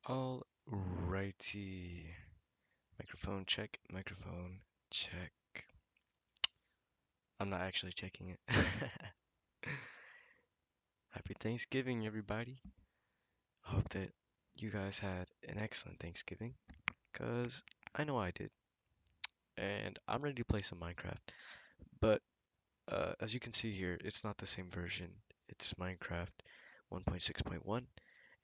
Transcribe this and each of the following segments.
Alrighty. Microphone check, microphone check. I'm not actually checking it. Happy Thanksgiving, everybody. I hope that you guys had an excellent Thanksgiving, because I know I did. And I'm ready to play some Minecraft. But as you can see here, it's not the same version. It's Minecraft 1.6.1.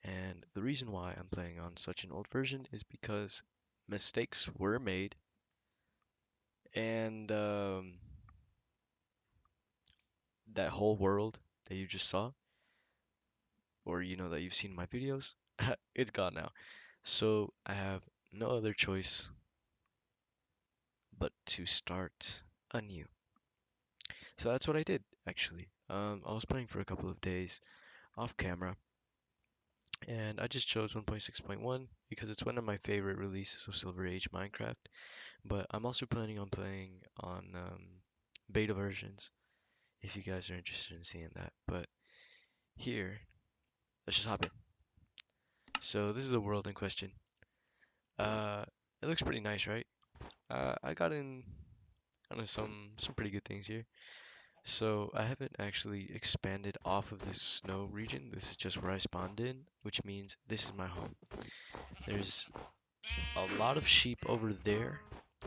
And the reason why I'm playing on such an old version is because mistakes were made. And that whole world that you just saw, or that you've seen in my videos, it's gone now. So I have no other choice but to start anew. So that's what I did actually. I was playing for a couple of days off camera, and I just chose 1.6.1 because it's one of my favorite releases of Silver Age Minecraft. But I'm also planning on playing on beta versions if you guys are interested in seeing that. But here, let's just hop in. So this is the world in question. Uh, it looks pretty nice, right? I got in kind of some pretty good things here. So I haven't actually expanded off of this snow region. This is just where I spawned in, which means this is my home. There's a lot of sheep over there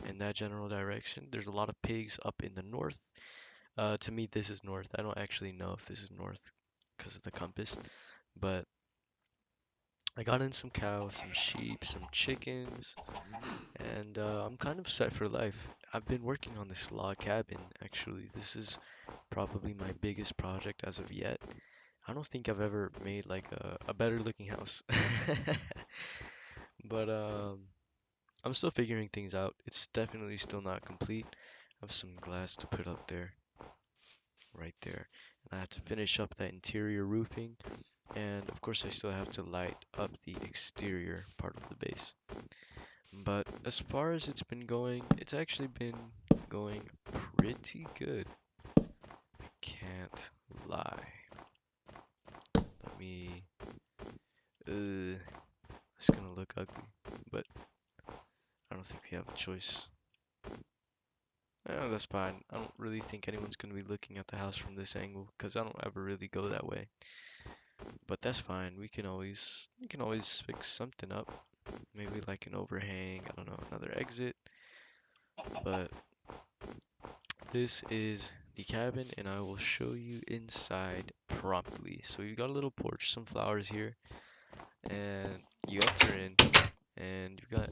in that general direction. There's a lot of pigs up in the north. To me, this is north. I don't actually know if this is north because of the compass, but I got in some cows, some sheep, some chickens, and I'm kind of set for life. I've been working on this log cabin, actually. This is probably my biggest project as of yet. I don't think I've ever made like a better looking house. But I'm still figuring things out. It's definitely still not complete. I have some glass to put up there, right there. And I have to finish up that interior roofing. And of course, I still have to light up the exterior part of the base. But as far as it's been going, it's actually been going pretty good. Can't lie. Let me. It's gonna look ugly, but I don't think we have a choice. That's fine. I don't really think anyone's gonna be looking at the house from this angle because I don't ever really go that way. But that's fine. We can always fix something up. Maybe like an overhang. I don't know, another exit. But this is the cabin, and I will show you inside promptly. So you got a little porch, some flowers here, and you enter in, and you've got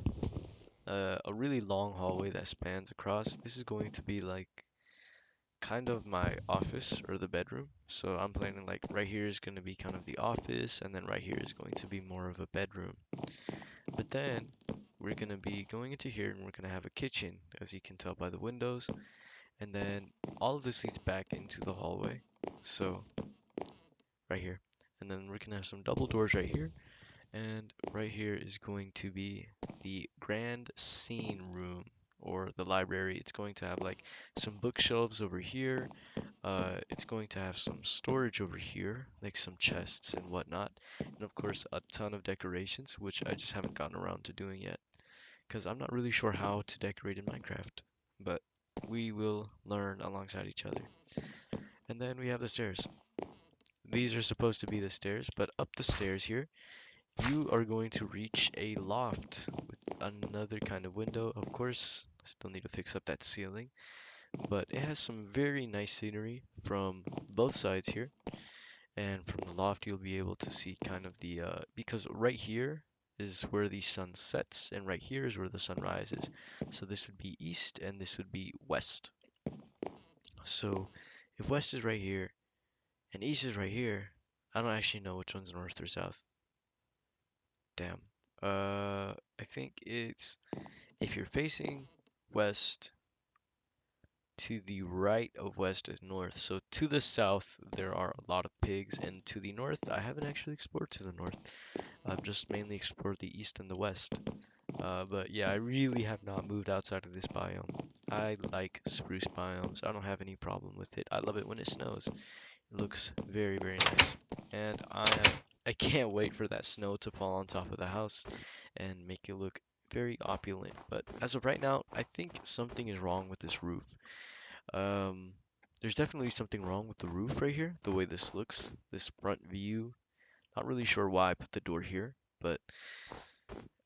a really long hallway that spans across. This is going to be like kind of my office or the bedroom. So I'm planning like right here is going to be kind of the office, and then right here is going to be more of a bedroom. But then we're going to be going into here and we're going to have a kitchen, as you can tell by the windows. And then all of this leads back into the hallway. So right here. And then we're going to have some double doors right here. And right here is going to be the grand scene room or the library. It's going to have like some bookshelves over here. It's going to have some storage over here, like some chests and whatnot. And of course, a ton of decorations, which I just haven't gotten around to doing yet. Because I'm not really sure how to decorate in Minecraft. But we will learn alongside each other. And then we have the stairs. These are supposed to be the stairs, but up the stairs here you are going to reach a loft with another kind of window. Of course, still need to fix up that ceiling, but it has some very nice scenery from both sides here. And from the loft, you'll be able to see kind of because right here is where the sun sets, and right here is where the sun rises. So this would be east, and this would be west. So if west is right here and east is right here, I don't actually know which one's north or south. Damn. I think it's if you're facing west, to the right of west is north. So to the south, there are a lot of pigs, and to the north, I haven't actually explored to the north. I've just mainly explored the east and the west. But yeah, I really have not moved outside of this biome. I like spruce biomes. I don't have any problem with it. I love it when it snows. It looks very, very nice. And I am I can't wait for that snow to fall on top of the house and make it look very opulent. But as of right now, I think something is wrong with this roof. Um, there's definitely something wrong with the roof right here, the way this looks, this front view. Not really sure why I put the door here, but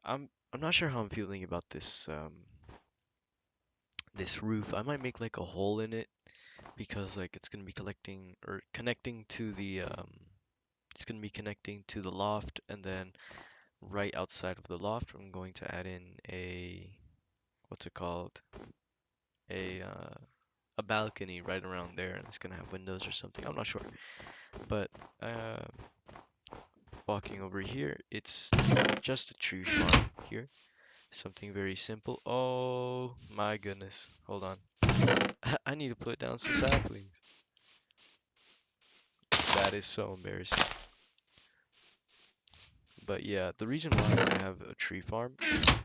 I'm not sure how I'm feeling about this roof. I might make like a hole in it because like it's gonna be collecting or connecting to the it's gonna be connecting to the loft, and then right outside of the loft I'm going to add in a, what's it called, a a balcony right around there, and it's gonna have windows or something. I'm not sure, but uh, walking over here, it's just a tree farm here. Something very simple. Oh my goodness. Hold on. I need to put down some saplings. That is so embarrassing. But yeah, the reason why I have a tree farm,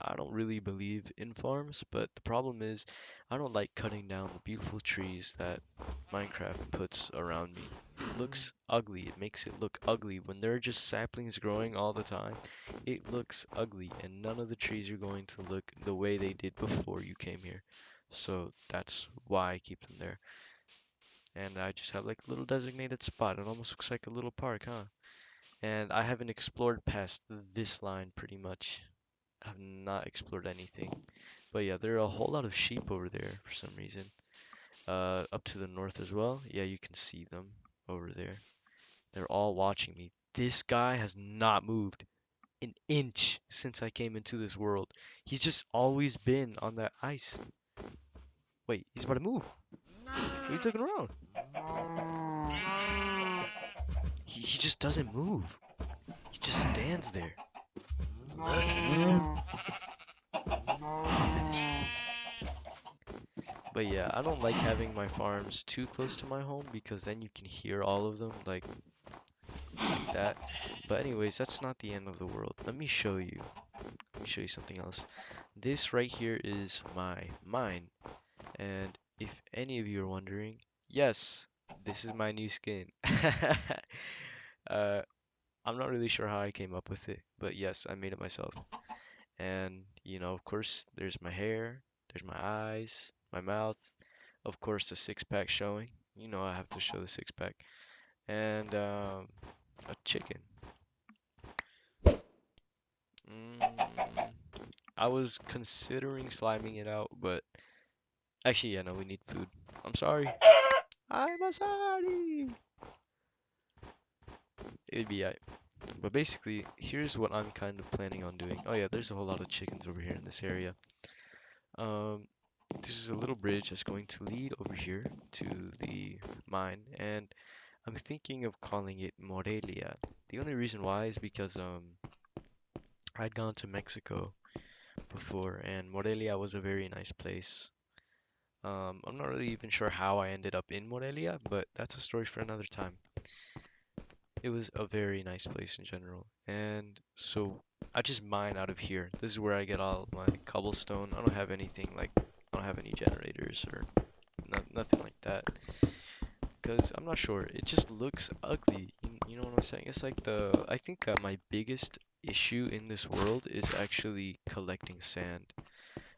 I don't really believe in farms, but the problem is I don't like cutting down the beautiful trees that Minecraft puts around me. It looks ugly. It makes it look ugly. When there are just saplings growing all the time, it looks ugly, and none of the trees are going to look the way they did before you came here. So that's why I keep them there. And I just have like a little designated spot. It almost looks like a little park, huh? And I haven't explored past this line pretty much. I have not explored anything. But yeah, there are a whole lot of sheep over there for some reason. Up to the north as well. Yeah, you can see them over there. They're all watching me. This guy has not moved an inch since I came into this world. He's just always been on that ice. Wait, he's about to move. What are you looking around? He just doesn't move. He just stands there looking. But yeah, I don't like having my farms too close to my home because then you can hear all of them like that. But anyways, that's not the end of the world. Let me show you. Let me show you something else. This right here is my mine. And if any of you are wondering, yes, this is my new skin. uh, I'm not really sure how I came up with it, but yes, I made it myself. And, of course, there's my hair, there's my eyes, my mouth, of course, the six pack showing. I have to show the six pack. And a chicken. Mm, I was considering sliming it out, but actually, yeah, no, we need food. I'm sorry. I'm sorry. It'd be alright. But basically, here's what I'm kind of planning on doing. Oh yeah, there's a whole lot of chickens over here in this area. Um, this is a little bridge that's going to lead over here to the mine, and I'm thinking of calling it Morelia. The only reason why is because I'd gone to Mexico before, and Morelia was a very nice place. I'm not really even sure how I ended up in Morelia, but that's a story for another time. It was a very nice place in general, and so I just mine out of here. This is where I get all my cobblestone. I don't have anything like I don't have any generators or nothing like that. Because I'm not sure. It just looks ugly. You know what I'm saying? It's like I think that my biggest issue in this world is actually collecting sand.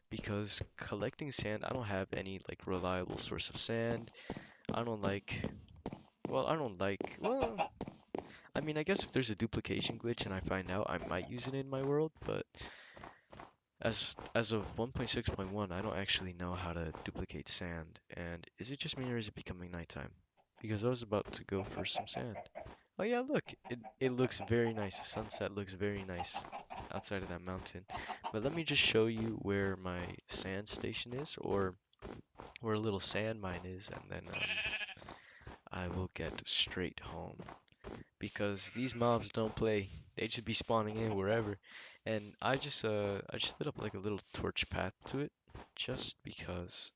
Because collecting sand, I don't have any like reliable source of sand. I don't like, well, I mean, I guess if there's a duplication glitch and I find out, I might use it in my world, but as of 1.6.1, I don't actually know how to duplicate sand. And is it just me or is it becoming nighttime? Because I was about to go for some sand. Oh yeah, look, it looks very nice. The sunset looks very nice outside of that mountain. But let me just show you where my sand station is, or where a little sand mine is, and then I will get straight home. Because these mobs don't play. They just be spawning in wherever. And I just lit up like a little torch path to it, just because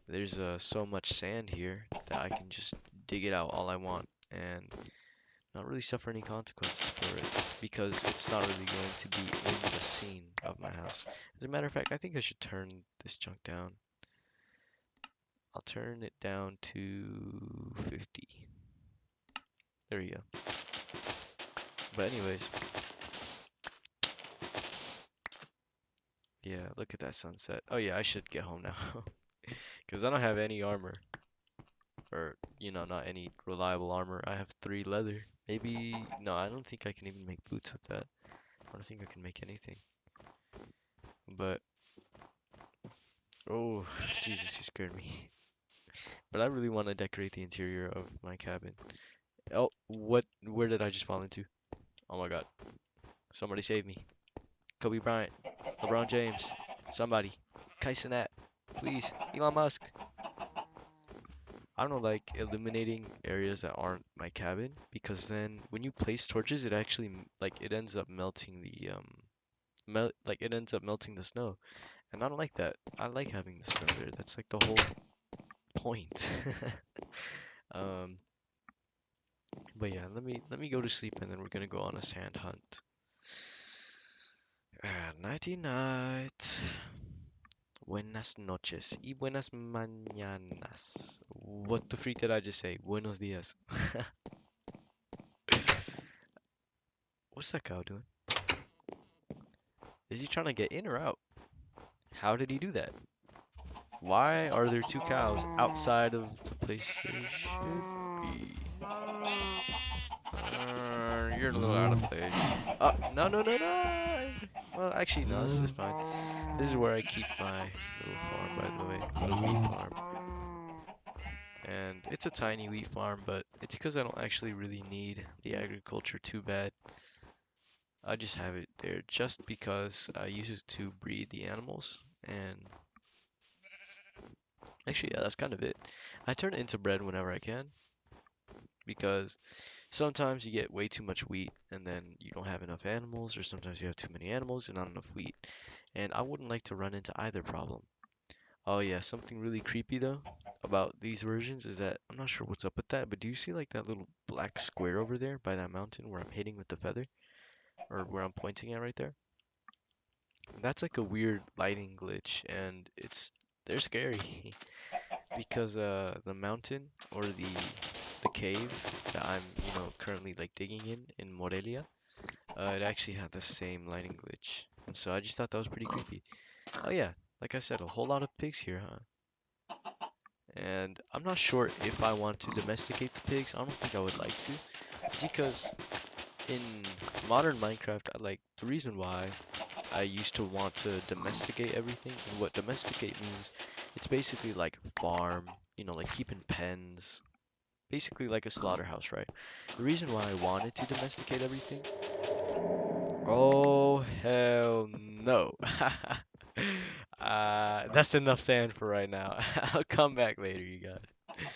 there's so much sand here that I can just dig it out all I want and not really suffer any consequences for it, because it's not really going to be in the scene of my house. As a matter of fact, I think I should turn this junk down. I'll turn it down to 50. There you go. But anyways, yeah, look at that sunset. Oh yeah, I should get home now. Because I don't have any armor. Or, not any reliable armor. I have 3 leather. Maybe, no, I don't think I can even make boots with that. I don't think I can make anything. But, oh, Jesus, you scared me. But I really want to decorate the interior of my cabin. Oh, where did I just fall into? Oh my God. Somebody save me. Kobe Bryant, LeBron James, somebody. Kai Cenat, please. Elon Musk. I don't like illuminating areas that aren't my cabin because then when you place torches, it actually it ends up melting the it ends up melting the snow, and I don't like that. I like having the snow there. That's like the whole point. Um, but yeah, let me go to sleep and then we're gonna go on a sand hunt. Nighty night. Buenas noches y buenas mañanas. What the freak did I just say? Buenos días. What's that cow doing? Is he trying to get in or out? How did he do that? Why are there 2 cows outside of the place they should be? You're a little out of place. Oh, no, no, no, no! Well, actually, no, this is fine. This is where I keep my little farm, by the way. Little wheat farm. And it's a tiny wheat farm, but it's because I don't actually really need the agriculture too bad. I just have it there just because I use it to breed the animals. And actually, yeah, that's kind of it. I turn it into bread whenever I can because sometimes you get way too much wheat and then you don't have enough animals, or sometimes you have too many animals and not enough wheat. And I wouldn't like to run into either problem. Oh yeah, something really creepy though about these versions is that I'm not sure what's up with that, but do you see like that little black square over there by that mountain where I'm hitting with the feather? Or where I'm pointing at right there? That's like a weird lighting glitch and they're scary because the mountain or the cave that I'm, currently like digging in Morelia, it actually had the same lighting glitch. And so I just thought that was pretty creepy. Oh yeah, like I said, a whole lot of pigs here, huh? And I'm not sure if I want to domesticate the pigs. I don't think I would like to, because in modern Minecraft, the reason why I used to want to domesticate everything, and what domesticate means, it's basically like farm, like keeping pens, basically like a slaughterhouse, right? The reason why I wanted to domesticate everything, oh hell no. That's enough sand for right now. I'll come back later, you guys.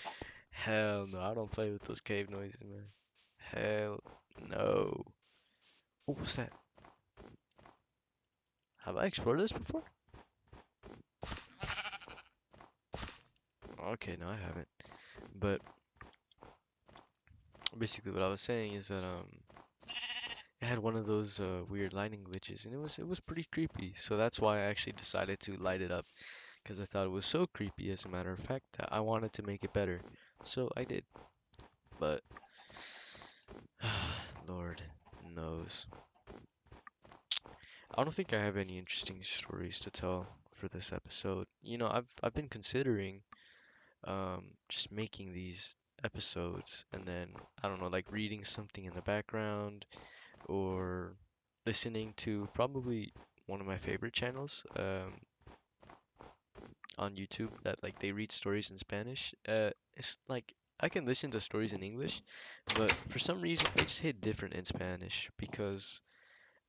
Hell no, I don't play with those cave noises, man. Hell no. Oh, what's that? Have I explored this before? Okay, no, I haven't. But basically, what I was saying is that it had one of those weird lighting glitches, and it was pretty creepy. So that's why I actually decided to light it up, because I thought it was so creepy, as a matter of fact, that I wanted to make it better. So I did. But Lord knows. I don't think I have any interesting stories to tell for this episode. I've been considering just making these episodes and then I don't know, like reading something in the background or listening to probably one of my favorite channels on YouTube that like they read stories in Spanish. It's like I can listen to stories in English, but for some reason they just hit different in Spanish because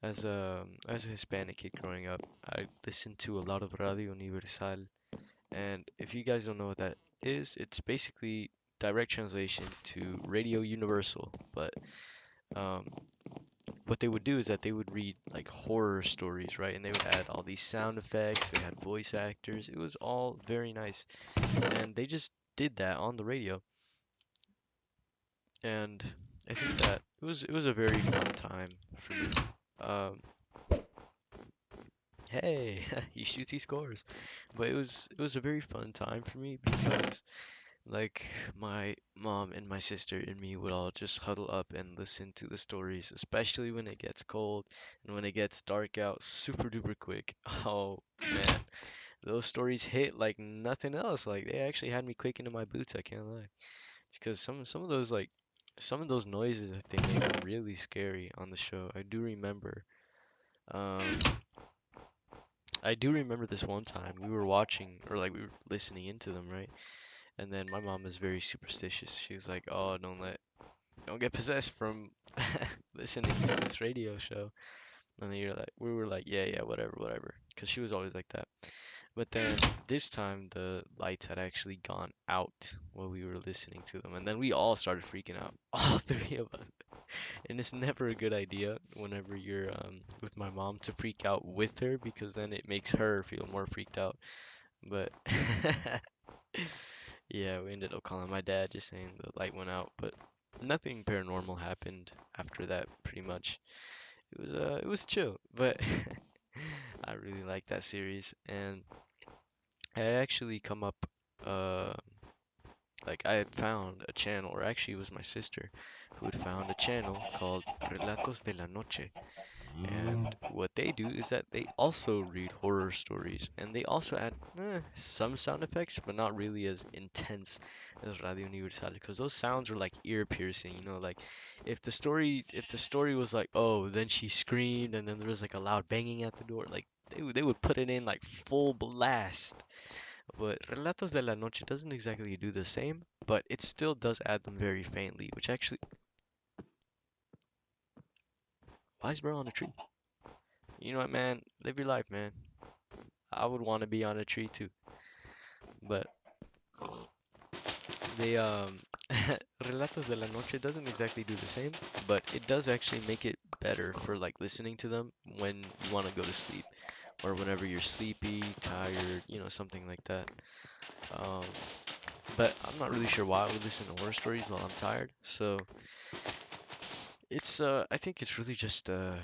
as a Hispanic kid growing up, I listened to a lot of Radio Universal, and if you guys don't know what that is, it's basically direct translation to Radio Universal. But um, what they would do is that they would read like horror stories, right? And they would add all these sound effects. They had voice actors. It was all very nice, and they just did that on the radio. And I think that it was a very fun time for me. Um, hey, he shoots, he scores. But it was a very fun time for me because Like my mom and my sister and me would all just huddle up and listen to the stories, especially when it gets cold and when it gets dark out super duper quick. Oh man, those stories hit like nothing else. Like they actually had me quaking in my boots, I can't lie. It's because some of those like some of those noises that they made were really scary on the show. Um I do remember this one time we were watching or like we were listening into them, right? And then my mom is very superstitious. She's like, "Oh, don't get possessed from listening to this radio show." And then we were like, "Yeah, yeah, whatever, whatever," because she was always like that. But then this time the lights had actually gone out while we were listening to them, and then we all started freaking out, all three of us. And it's never a good idea whenever you're with my mom to freak out with her because then it makes her feel more freaked out. But yeah, we ended up calling my dad just saying the light went out, but nothing paranormal happened after that pretty much. It was chill, but I really like that series and I actually come up uh like I had found a channel or actually it was my sister who had found a channel called Relatos de la Noche. And what they do is that they also read horror stories and they also add some sound effects, but not really as intense as Radio Universal because those sounds are like ear piercing, you know, like if the story was like, oh, then she screamed and then there was like a loud banging at the door, like they would put it in like full blast. But Relatos de la Noche doesn't exactly do the same, but it still does add them very faintly, which actually, why is bro on a tree? You know what, man? Live your life, man. I would want to be on a tree too. But they Relatos de la Noche doesn't exactly do the same, but it does actually make it better for like listening to them when you want to go to sleep or whenever you're sleepy, tired, you know, something like that. Um, but I'm not really sure why I would listen to horror stories while I'm tired. So it's I think it's really just a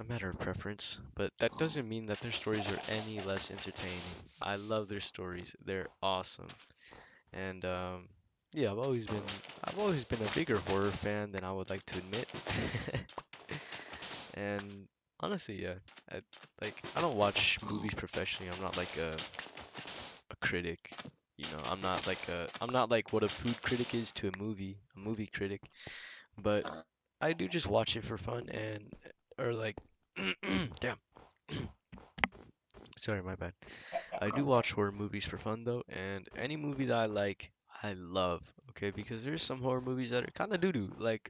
matter of preference, but that doesn't mean that their stories are any less entertaining. I love their stories. They're awesome. And yeah, I've always been a bigger horror fan than I would like to admit. And honestly, yeah, I I don't watch movies professionally. I'm not like a critic. You know, I'm not like what a food critic is to a movie critic. But I do just watch it for fun and or like damn, sorry, my bad. I do watch horror movies for fun though, and any movie that I like, I love. Okay, because there's some horror movies that are kind of doo-doo. Like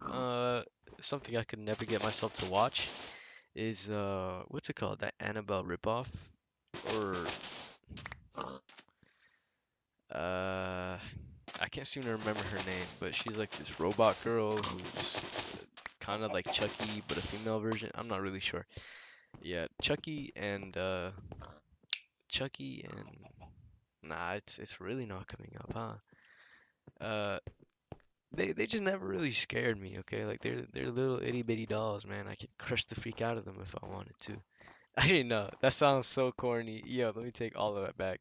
something I could never get myself to watch is what's it called? That Annabelle ripoff or uh I can't seem to remember her name, but she's like this robot girl who's kind of like Chucky but a female version. I'm not really sure. Yeah, Chucky and nah, it's really not coming up, huh? They just never really scared me, okay? Like they're little itty bitty dolls, man. I could crush the freak out of them if I wanted to. Actually, no, that sounds so corny. Yo, let me take all of that back.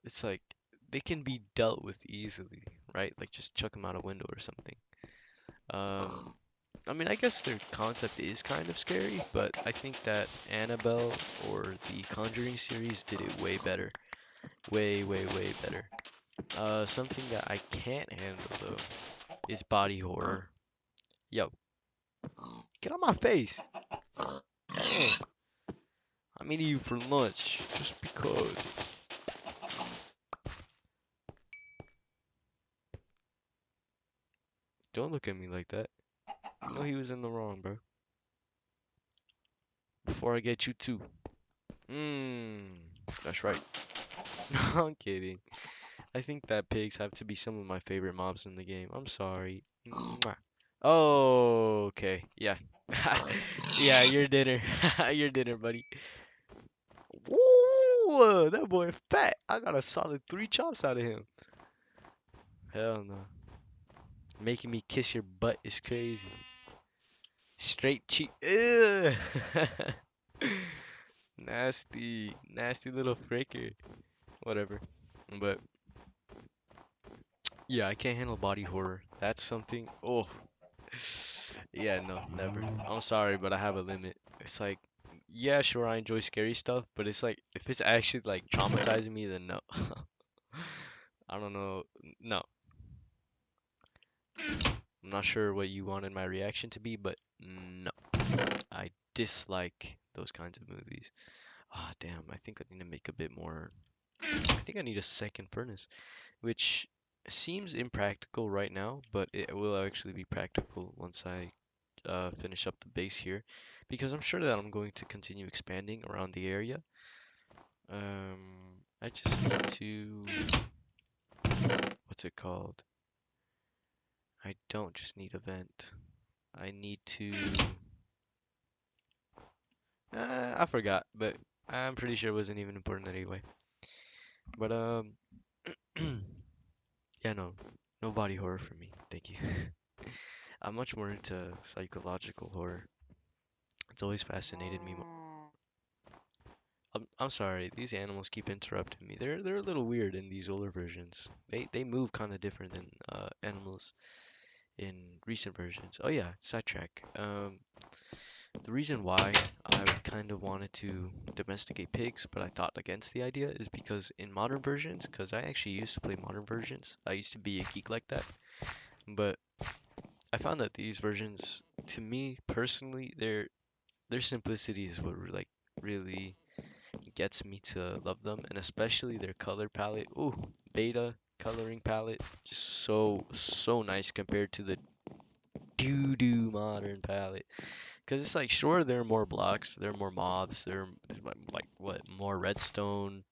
It's like they can be dealt with easily, right? Like just chuck them out a window or something. Um, I mean, I guess their concept is kind of scary, but I think that Annabelle or the Conjuring series did it way better. Way, way, way better. Something that I can't handle though is body horror. Yo, get on my face. Dang, I'm eating you for lunch just because. Don't look at me like that. You know he was in the wrong, bro. Before I get you too. Mmm, that's right. No, I'm kidding. I think that pigs have to be some of my favorite mobs in the game. I'm sorry. Mwah. Oh, okay. Yeah. Yeah, your dinner. Your dinner, buddy. Woo! That boy fat. I got a solid 3 chops out of him. Hell no. Making me kiss your butt is crazy. Straight cheek. Ugh. Nasty. Nasty little fricker. Whatever. But Yeah, I can't handle body horror. That's something. Oh, yeah, no, never. I'm sorry, but I have a limit. It's like, yeah, sure, I enjoy scary stuff, but it's like, if it's actually like traumatizing me, then no. I don't know. No, I'm not sure what you wanted my reaction to be, but no, I dislike those kinds of movies. Ah, damn, I think I need to make a bit more. I think I need a second furnace, which seems impractical right now, but it will actually be practical once I finish up the base here, because I'm sure that I'm going to continue expanding around the area. I just need to, what's it called? I don't just need a vent. I need to, I forgot, but I'm pretty sure it wasn't even important anyway. But yeah, no, no body horror for me. Thank you. I'm much more into psychological horror. It's always fascinated me. I'm sorry, these animals keep interrupting me. They're a little weird in these older versions. They move kind of different than animals in recent versions. Oh yeah, sidetrack. The reason why I kind of wanted to domesticate pigs, but I thought against the idea, is because in modern versions, because I actually used to play modern versions. I used to be a geek like that, but I found that these versions, to me personally, their simplicity is what like really gets me to love them, and especially their color palette. Ooh, beta coloring palette, just so nice compared to the doo-doo modern palette. Because it's like, sure, there are more blocks, there are more mobs, there are like what, more redstone,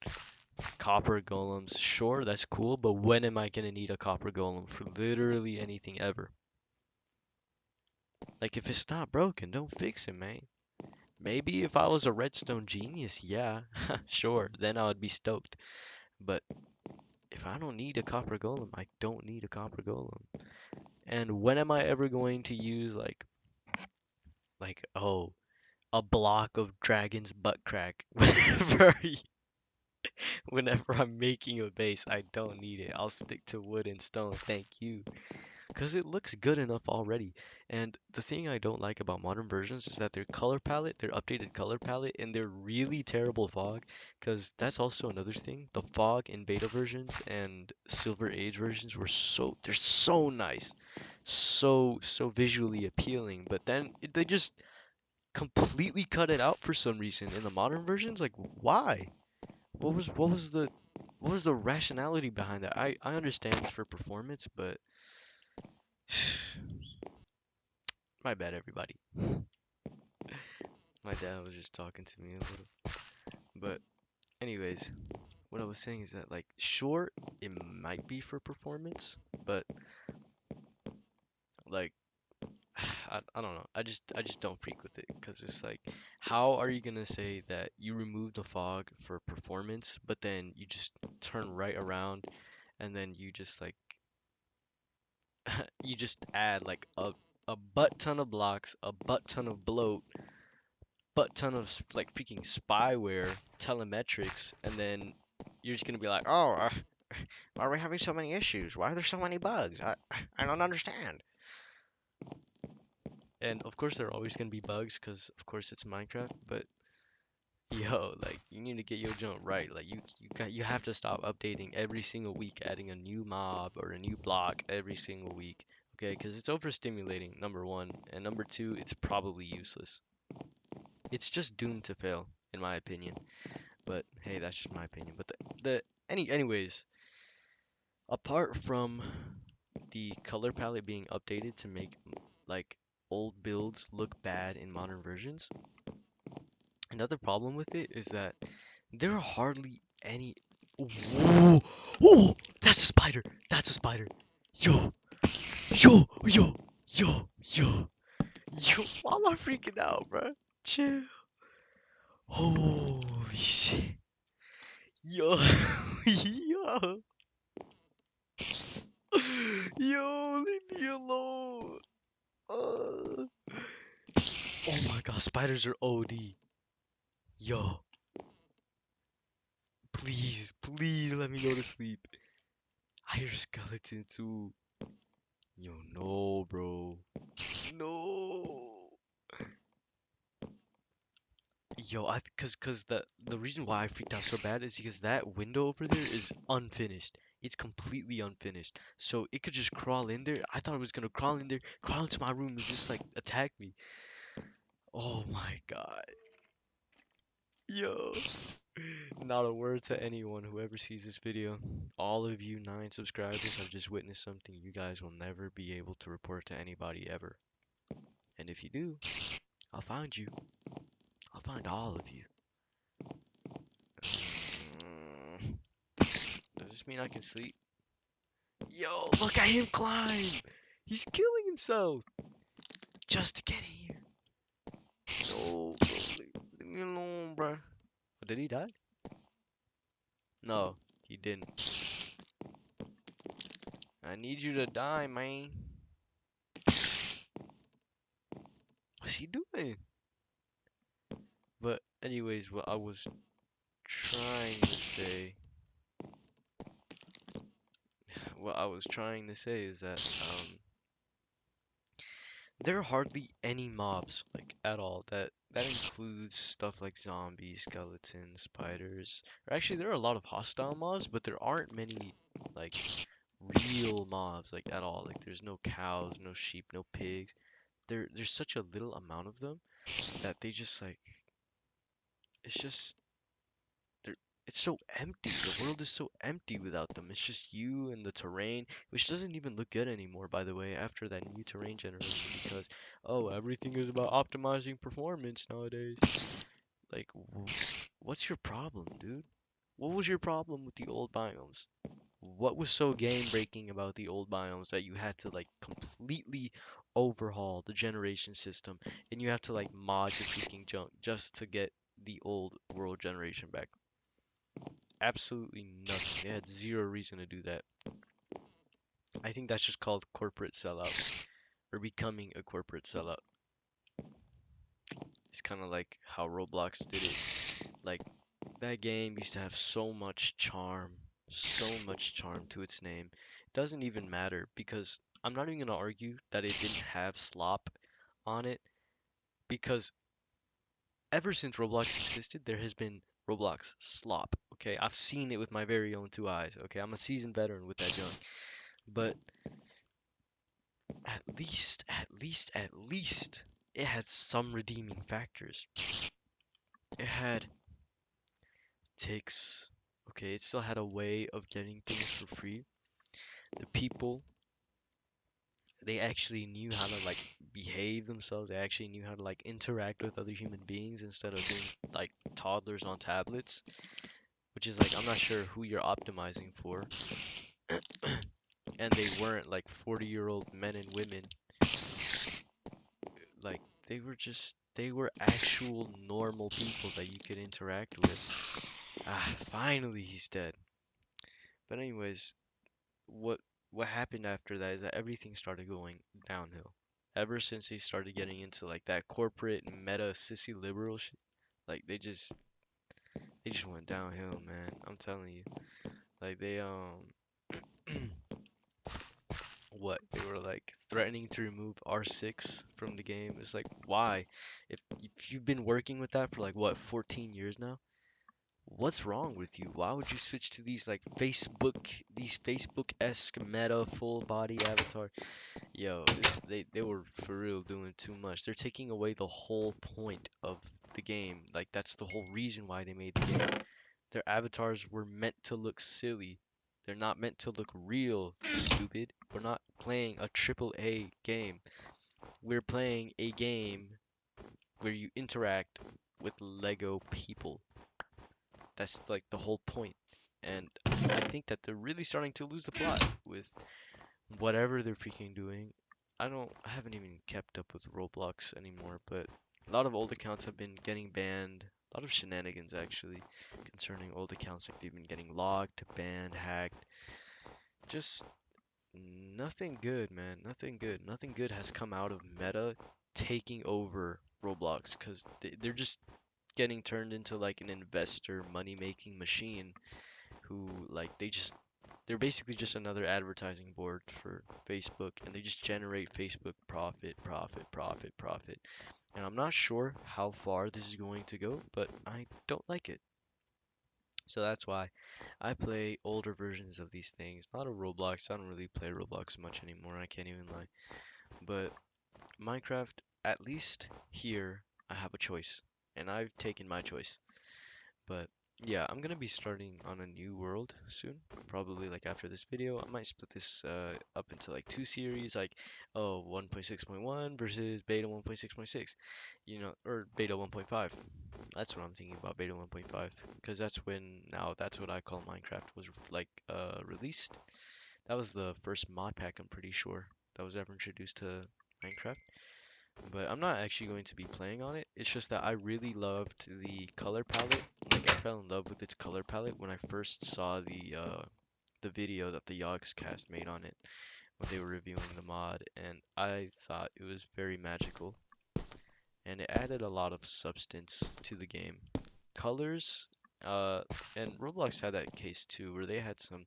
copper golems. Sure, that's cool, but when am I gonna need a copper golem for literally anything ever? Like, if it's not broken, don't fix it, man. Maybe if I was a redstone genius, yeah, sure, then I would be stoked. But if I don't need a copper golem, I don't need a copper golem. And when am I ever going to use oh, a block of dragon's butt crack whenever I'm making a base? I don't need it. I'll stick to wood and stone. Thank you. Because it looks good enough already. And the thing I don't like about modern versions is that their color palette, their updated color palette, and their really terrible fog. Because that's also another thing. The fog in beta versions and Silver Age versions they're so nice, so visually appealing. But then they just completely cut it out for some reason in the modern versions. Like, why? What was the rationality behind that? I understand it's for performance, but my bad, everybody. My dad was just talking to me a little. But anyways, what I was saying is that, like, sure, it might be for performance, but like I don't know. I just don't freak with it because it's like, how are you gonna say that you remove the fog for performance, but then you just turn right around and then you just like you just add like a butt ton of blocks, a butt ton of bloat, butt ton of like freaking spyware, telemetrics, and then you're just gonna be like, oh, why are we having so many issues? Why are there so many bugs? I don't understand. And of course, there are always gonna be bugs because, of course, it's Minecraft. But yo, like, you need to get your jump right. Like, you have to stop updating every single week, adding a new mob or a new block every single week. Okay, because it's overstimulating, number one, and number two, it's probably useless. It's just doomed to fail, in my opinion. But hey, that's just my opinion. But anyways, apart from the color palette being updated to make like old builds look bad in modern versions, another problem with it is that there are hardly any. Whoa! Oh, that's a spider. That's a spider. Yo, yo, yo, yo, yo, yo. Why am I freaking out, bro? Chill. Holy shit. Yo, yo. Yo, leave me alone. Uh. Oh my god, spiders are OD. Yo, please, please let me go to sleep. I hear skeleton too. Yo, no, bro. No. Yo, cause the reason why I freaked out so bad is because that window over there is unfinished. It's completely unfinished. So it could just crawl in there. I thought it was gonna crawl in there, crawl into my room and just like attack me. Oh my god. Yo. Not a word to anyone who ever sees this video. All of you 9 subscribers have just witnessed something you guys will never be able to report to anybody ever. And if you do, I'll find you. I'll find all of you. Mm, Does this mean I can sleep? Yo, look at him climb! He's killing himself just to get here. No, bro, leave me alone, bro. Oh, did he die? No, he didn't. I need you to die, man. What's he doing? But anyways, what I was trying to say is that there are hardly any mobs like at all. That includes stuff like zombies, skeletons, spiders. Or actually, there are a lot of hostile mobs, but there aren't many like real mobs like at all. Like there's no cows, no sheep, no pigs. There's such a little amount of them that they just like it's just they're it's so empty. The world is so empty without them. It's just you and the terrain, which doesn't even look good anymore, by the way, after that new terrain generation, because oh, everything is about optimizing performance nowadays. Like, what's your problem, dude? What was your problem with the old biomes? What was so game breaking about the old biomes that you had to like completely overhaul the generation system and you have to like mod your freaking junk just to get the old world generation back? Absolutely nothing. They had zero reason to do that. I think that's just called corporate sellout or becoming a corporate sellout. It's kind of like how Roblox did it. Like that game used to have so much charm to its name. It doesn't even matter because I'm not even gonna argue that it didn't have slop on it because ever since Roblox existed, there has been Roblox slop. Okay, I've seen it with my very own 2 eyes. Okay, I'm a seasoned veteran with that junk. But at least, it had some redeeming factors. It had ticks. Okay, it still had a way of getting things for free. The people, they actually knew how to like behave themselves. They actually knew how to like interact with other human beings instead of being like toddlers on tablets, which is like I'm not sure who you're optimizing for. And they weren't like 40-year-old men and women. Like they were actual normal people that you could interact with. Ah, finally he's dead. But anyways, what what happened after that is that everything started going downhill. Ever since they started getting into like that corporate meta sissy liberal shit, like they just went downhill, man. I'm telling you. Like they what they were like threatening to remove R6 from the game. It's like why? If you've been working with that for like what 14 years now, what's wrong with you? Why would you switch to these Facebook-esque meta full body avatar? Yo, they were for real doing too much. They're taking away the whole point of the game. Like that's the whole reason why they made the game. Their avatars were meant to look silly. They're not meant to look real, stupid. We're not playing a triple A game. We're playing a game where you interact with Lego people. That's like the whole point. And I think that they're really starting to lose the plot with whatever they're freaking doing. I haven't even kept up with Roblox anymore, but a lot of old accounts have been getting banned. A lot of shenanigans actually concerning old accounts, like they've been getting logged, banned, hacked. Just nothing good, man. Nothing good. Nothing good has come out of Meta taking over Roblox because they're just getting turned into like an investor money making machine who like they just They're basically just another advertising board for Facebook, and they just generate Facebook profit, profit, profit, profit. And I'm not sure how far this is going to go, but I don't like it. So that's why I play older versions of these things. Not a Roblox. I don't really play Roblox much anymore. I can't even lie. But Minecraft, at least here, I have a choice. And I've taken my choice. But yeah, I'm gonna be starting on a new world soon. Probably like after this video. I might split this up into like two series, like 1.6.1 versus beta 1.6.6, or beta 1.5. That's what I'm thinking about, beta 1.5, because that's when now that's what I call Minecraft was like released. That was the first mod pack, I'm pretty sure, that was ever introduced to Minecraft. But I'm not actually going to be playing on it. It's just that I really loved the color palette. Like I fell in love with its color palette when I first saw the video that the Yogscast made on it when they were reviewing the mod, and I thought it was very magical and it added a lot of substance to the game. Colors, uh, and Roblox had that case too, where they had some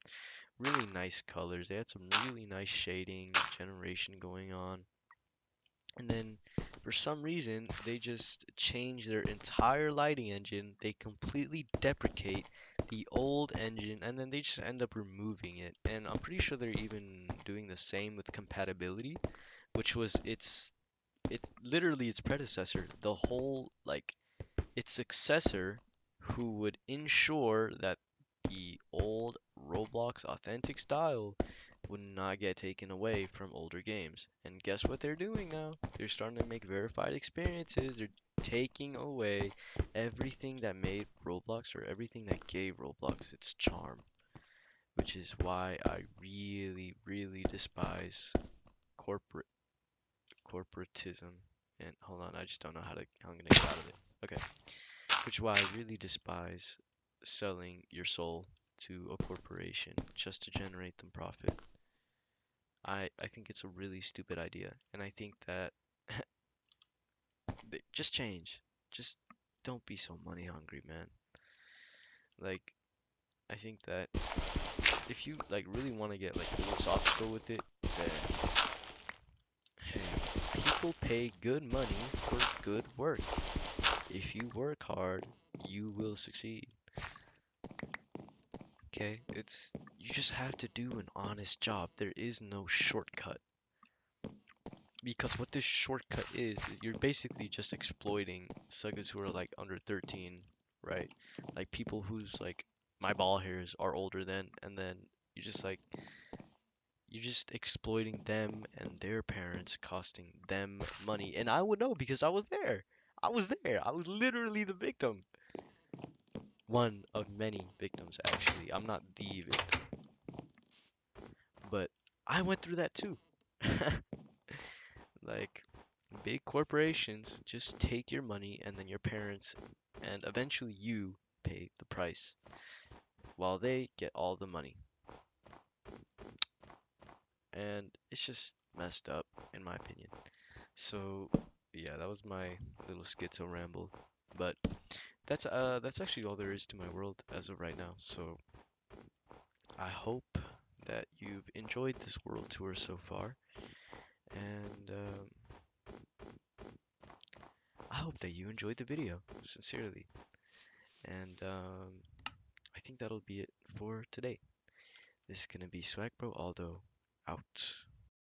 really nice colors. They had some really nice shading, generation going on. And then for some reason, they just change their entire lighting engine. They completely deprecate the old engine and then they just end up removing it. And I'm pretty sure they're even doing the same with compatibility, which was it's literally its predecessor. The whole like its successor who would ensure that the old Roblox authentic style would not get taken away from older games. And guess what they're doing now? They're starting to make verified experiences. They're taking away everything that made Roblox or everything that gave Roblox its charm, which is why I really, really despise corporate corporatism. And hold on, I just don't know how I'm gonna get out of it. Okay. Which is why I really despise selling your soul to a corporation just to generate them profit. I think it's a really stupid idea, and I think that just change. Just don't be so money hungry, man. Like I think that if you like really want to get like philosophical with it, then hey, people pay good money for good work. If you work hard, you will succeed. Okay? It's you just have to do an honest job. There is no shortcut. Because what this shortcut is you're basically just exploiting suckers who are like under 13, right? Like people whose like my ball hairs are older than, and then you just like you're just exploiting them and their parents, costing them money. And I would know because I was there. I was there. I was literally the victim. One of many victims, actually. I'm not the victim, but I went through that too. Like, big corporations just take your money and then your parents and eventually you pay the price while they get all the money. And it's just messed up, in my opinion. So, yeah, that was my little schizo ramble. But that's actually all there is to my world as of right now. So, I hope that you've enjoyed this world tour so far. And I hope that you enjoyed the video, sincerely. And I think that'll be it for today. This is gonna be Swag Bro Aldo out.